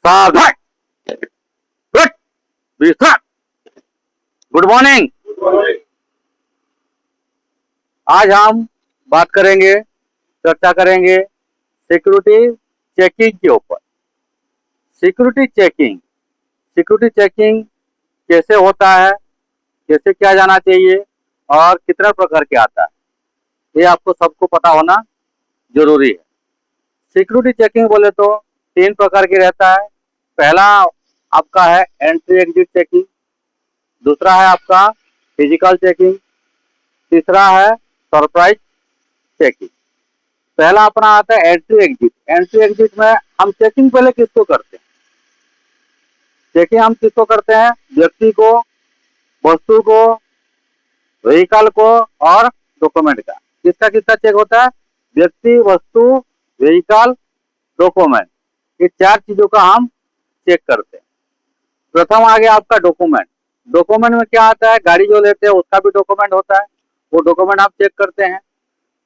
सावधान। गुड विश्राम। Good morning. आज हम बात करेंगे, चर्चा करेंगे सिक्योरिटी चेकिंग के ऊपर। सिक्योरिटी चेकिंग कैसे होता है, कैसे किया जाना चाहिए और कितना प्रकार के आता है, ये आपको सबको पता होना जरूरी है। सिक्योरिटी चेकिंग बोले तो 3 प्रकार की रहता है। पहला आपका है एंट्री एग्जिट चेकिंग, दूसरा है आपका फिजिकल चेकिंग, तीसरा है सरप्राइज चेकिंग। पहला अपना आता है एंट्री एग्जिट। एंट्री एग्जिट में हम चेकिंग पहले किसको करते हैं? चेकिंग हम किसको करते हैं? व्यक्ति को, वस्तु को, व्हीकल को और डॉक्यूमेंट का। किसका किसका चेक होता है? व्यक्ति, वस्तु, व्हीकल, डॉक्यूमेंट, ये 4 चीजों का हम चेक करते हैं। प्रथम आ गया आपका डॉक्यूमेंट। डॉक्यूमेंट में क्या आता है? गाड़ी जो लेते हैं उसका भी डॉक्यूमेंट होता है, वो डॉक्यूमेंट आप चेक करते हैं।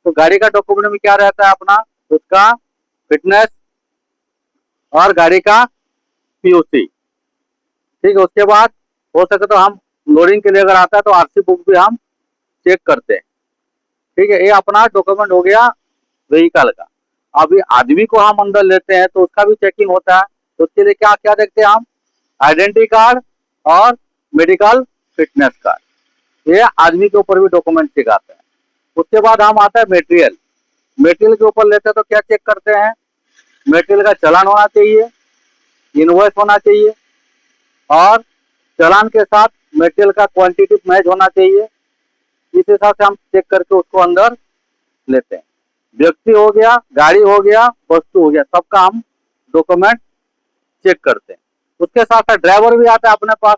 तो गाड़ी का डॉक्यूमेंट में क्या रहता है अपना? उसका फिटनेस और गाड़ी का पीयूसी। ठीक है, उसके बाद हो सके तो हम लोडिंग के लिए अगर आता है तो आरसी बुक भी हम चेक करते हैं। ठीक है, ये अपना डॉक्यूमेंट हो गया व्हीकल का। अभी आदमी को हम अंदर लेते हैं तो उसका भी चेकिंग होता है। तो उसके लिए क्या क्या देखते हैं हम? आइडेंटिटी कार्ड और मेडिकल फिटनेस कार्ड, ये आदमी के ऊपर भी डॉक्यूमेंट चेक आता है। उसके बाद हम आता है मेटेरियल। मेटेरियल के ऊपर लेते हैं तो क्या चेक करते हैं? मेटेरियल का चालान होना चाहिए, इनवॉइस होना चाहिए और चालान के साथ मेटेरियल का क्वांटिटी मैच होना चाहिए। इस हिसाब से हम चेक करके उसको अंदर लेते हैं। व्यक्ति हो गया, गाड़ी हो गया, वस्तु हो गया, सबका हम डॉक्यूमेंट चेक करते हैं। उसके साथ साथ ड्राइवर भी आता है अपने पास।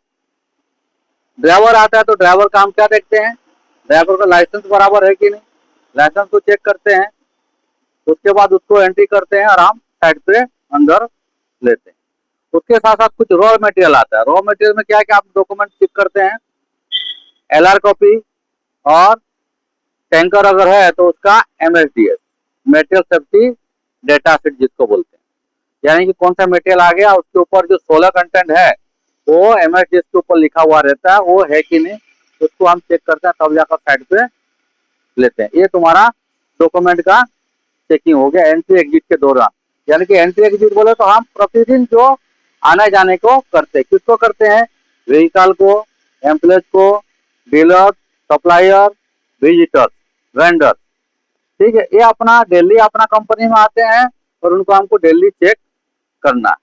ड्राइवर आता है तो ड्राइवर का हम क्या देखते हैं? ड्राइवर का लाइसेंस बराबर है कि नहीं, लाइसेंस को चेक करते हैं। उसके बाद उसको एंट्री करते हैं और हम साइड पे अंदर लेते हैं। उसके साथ साथ कुछ रॉ मटेरियल आता है। रॉ मटेरियल में क्या है कि आप डॉक्यूमेंट चेक करते हैं, एलआर कॉपी और टैंकर अगर है तो उसका MSDS, material safety data sheet जिसको बोलते हैं, यानी कि कौन सा मटेरियल आ गया, उसके ऊपर जो 16 कंटेंट है वो एमएसडीएस के ऊपर लिखा हुआ रहता है, वो है कि नहीं, उसको हम चेक करते हैं, तब जाकर साइड पे लेते हैं। ये तुम्हारा डॉक्यूमेंट का चेकिंग हो गया एंट्री एग्जिट के दौरान। यानी कि एंट्री एग्जिट बोले तो हम प्रतिदिन जो आने जाने को करते हैं, किसको करते हैं? व्हीकल को, एम्प्लॉयज को, डीलर, सप्लायर, विजिटर्स, वेंडर। ठीक है, ये अपना डेली अपना कंपनी में आते हैं और उनको हमको डेली चेक करना है।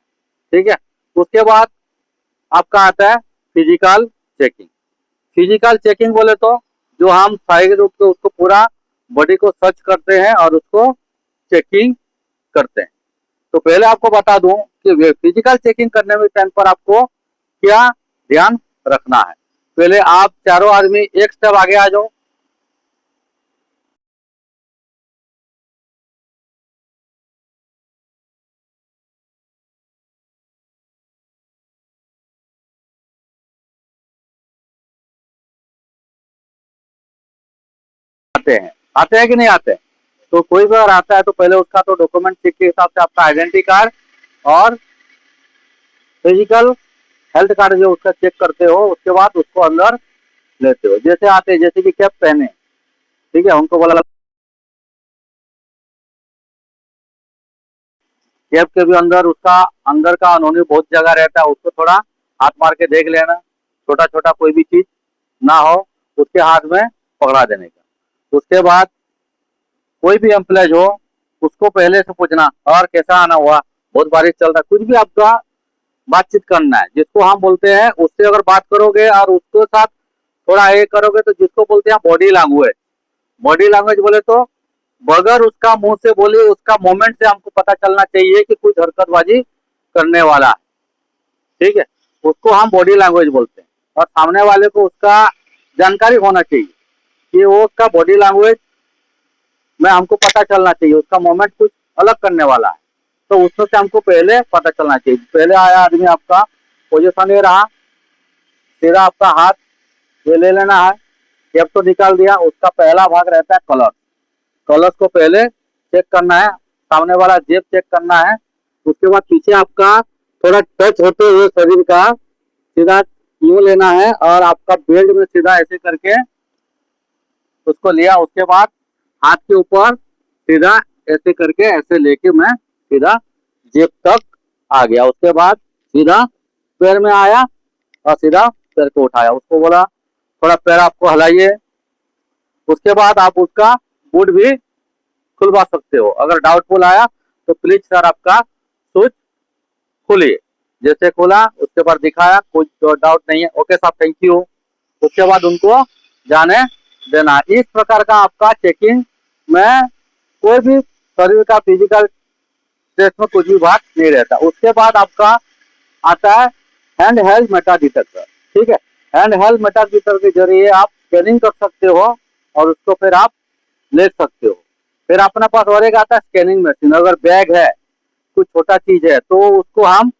ठीक है, उसके बाद आपका आता है फिजिकल चेकिंग। फिजिकल चेकिंग बोले तो जो हम शारीरिक रूप से उसको पूरा बॉडी को सर्च करते हैं और उसको चेकिंग करते हैं। तो पहले आपको बता दूं कि फिजिकल चेकिंग करने में टाइम पर आपको क्या ध्यान रखना है। पहले आप चारों आदमी एक स्टेप आगे आ जाओ। आते हैं कि नहीं आते? तो कोई भी अगर आता है तो पहले उसका तो डॉक्यूमेंट चेक के हिसाब से आपका आइडेंटिटी कार्ड और फिजिकल हेल्थ कार्ड जो उसका चेक करते हो, उसके बाद उसको अंदर लेते हो। जैसे आते हैं, जैसे कि कैप पहने, ठीक है, उनको बोला कैप के भी अंदर उसका अंदर का अनहोनी बहुत जगह रहता है, उसको थोड़ा हाथ मार के देख लेना, छोटा छोटा कोई भी चीज ना हो उसके हाथ में पकड़ा देने का। उसके बाद कोई भी एम्प्लॉय हो उसको पहले से पूछना और कैसा आना हुआ, बहुत बारिश चल रहा है, कुछ भी आपका बातचीत करना है, जिसको हम बोलते हैं उससे अगर बात करोगे और उसके साथ थोड़ा ये करोगे तो जिसको बोलते हैं बॉडी लैंग्वेज। बॉडी लैंग्वेज बोले तो बगैर उसका मुंह से बोले उसका मोमेंट से हमको पता चलना चाहिए कि कुछ हरकतबाजी करने वाला है। ठीक है, उसको हम बॉडी लैंग्वेज बोलते हैं। और सामने वाले को उसका जानकारी होना चाहिए कि वो उसका बॉडी लैंग्वेज में हमको पता चलना चाहिए, उसका मोमेंट कुछ अलग करने वाला है, तो उसमें से हमको पहले पता चलना चाहिए। पहले आया आदमी आपका पोजीशन ये रहा, सीधा आपका हाथ ये ले लेना है, जेब तो निकाल दिया, उसका पहला भाग रहता है कलर। कलर्स को पहले चेक करना है, सामने वाला जेब चेक करना है। उसके बाद पीछे आपका थोड़ा टच होते हुए शरीर का सीधा यूं लेना है और आपका बेल्ट में सीधा ऐसे करके उसको लिया। उसके बाद हाथ के ऊपर सीधा ऐसे करके ऐसे लेके मैं सीधा जेब तक आ गया। उसके बाद सीधा पैर में आया और सीधा पैर को उठाया। उसको बोला थोड़ा पैर आपको हलाइए। उसके बाद आप उसका बूट भी खुलवा सकते हो। अगर डाउटफुल आया तो प्लीज सर आपका शूज खोलिए। जैसे खोला उसके बाद दिखाया, कुछ डाउट नहीं है, ओके साहब थैंक यू। उसके बाद उनको जाने देना। इस प्रकार का आपका चेकिंग में कोई भी शरीर का फिजिकल टेस्ट में कुछ भी बात नहीं रहता। उसके बाद आपका आता है हैंड हेल्ड मेटा डिटेक्टर। ठीक है, हैंड हेल्ड मेटा डिटेक्टर के जरिए आप स्कैनिंग कर सकते हो और उसको फिर आप ले सकते हो। फिर अपने पास और एक आता है स्कैनिंग मशीन। अगर बैग है, कुछ छोटा चीज है, तो उसको हम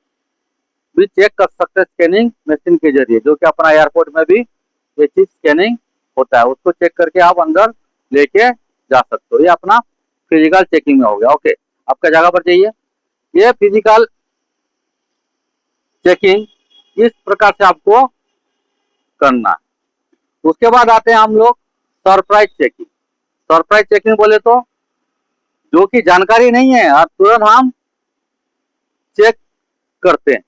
भी चेक कर सकते हैं स्कैनिंग मशीन के जरिए, जो कि अपना एयरपोर्ट में भी ये चीज स्कैनिंग होता है। उसको चेक करके आप अंदर लेके जा सकते हो। ये अपना फिजिकल चेकिंग में हो गया। ओके, आपका जगह पर जाइए। ये फिजिकल चेकिंग इस प्रकार से आपको करना है। उसके बाद आते हैं हम लोग सरप्राइज चेकिंग। सरप्राइज चेकिंग बोले तो जो कि जानकारी नहीं है और तुरंत हम चेक करते हैं।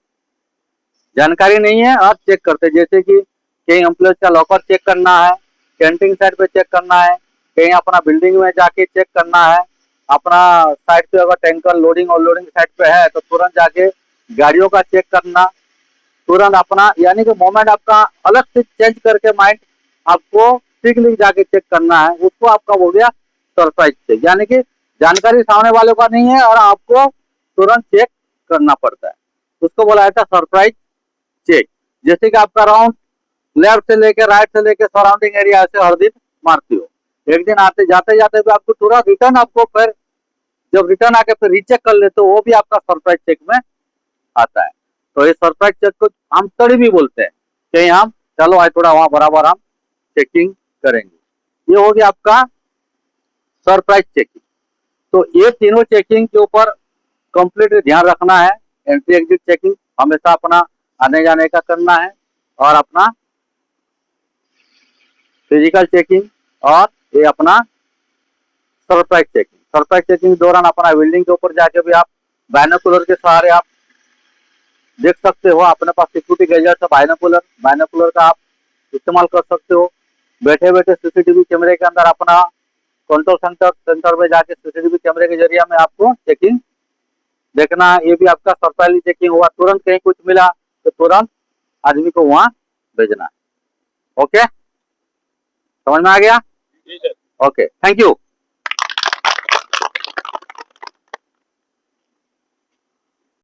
जानकारी नहीं है और चेक करते हैं, जैसे कि कहीं एम्प्लॉय का लॉकर चेक करना है, कैंटीन साइड पे चेक करना है, कहीं अपना बिल्डिंग में जाके चेक करना है, अपना साइड पे अगर टैंकर लोडिंग और लोडिंग साइड पे है तो तुरंत जाके गाड़ियों का चेक करना, तुरंत अपना यानी कि मोमेंट आपका अलग से चेंज करके माइंड आपको पिकनिक जाके चेक करना है, उसको आपका हो गया सरप्राइज चेक। यानी कि जानकारी सामने वालों का नहीं है और आपको तुरंत चेक करना पड़ता है, उसको बोला जाता है सरप्राइज चेक। जैसे कि आपका राउंड लेफ्ट से लेके राइट से लेके सराउंडिंग एरिया से हर दिन मारती हो, एक दिन आते जाते जाते भी आपको तुरंत रिटर्न आपको फिर जब रिटर्न आके फिर रीचेक कर लेते हो, वो भी आपका सरप्राइज चेक में आता है। तो ये सरप्राइज चेक को हम तड़ी भी बोलते हैं, कहीं हम चलो आज थोड़ा वहां बराबर हम चेकिंग करेंगे। ये हो गया आपका सरप्राइज चेकिंग। तो ये तीनों चेकिंग के ऊपर कंप्लीट ध्यान रखना है। एंट्री एग्जिट चेकिंग हमेशा अपना आने जाने का करना है और अपना फिजिकल चेकिंग और ये अपना सरप्राइज चेकिंग। सरप्राइज चेकिंग के दौरान अपना बिल्डिंग के ऊपर जाके भी आप बायनोकुलर के सहारे आप देख सकते हो। अपने पास सिक्योरिटी गैजेट है बायनोकुलर, बायनोकुलर का आप इस्तेमाल कर सकते हो। बैठे बैठे सीसीटीवी कैमरे के अंदर अपना कंट्रोल सेंटर में जाके सीसीटीवी कैमरे के जरिए में आपको चेकिंग देखना है। ये भी आपका सरप्राइज चेकिंग हुआ, तुरंत कहीं कुछ मिला तो तुरंत आदमी को वहां भेजना है। ओके, समझ में आ गया? Okay, thank you.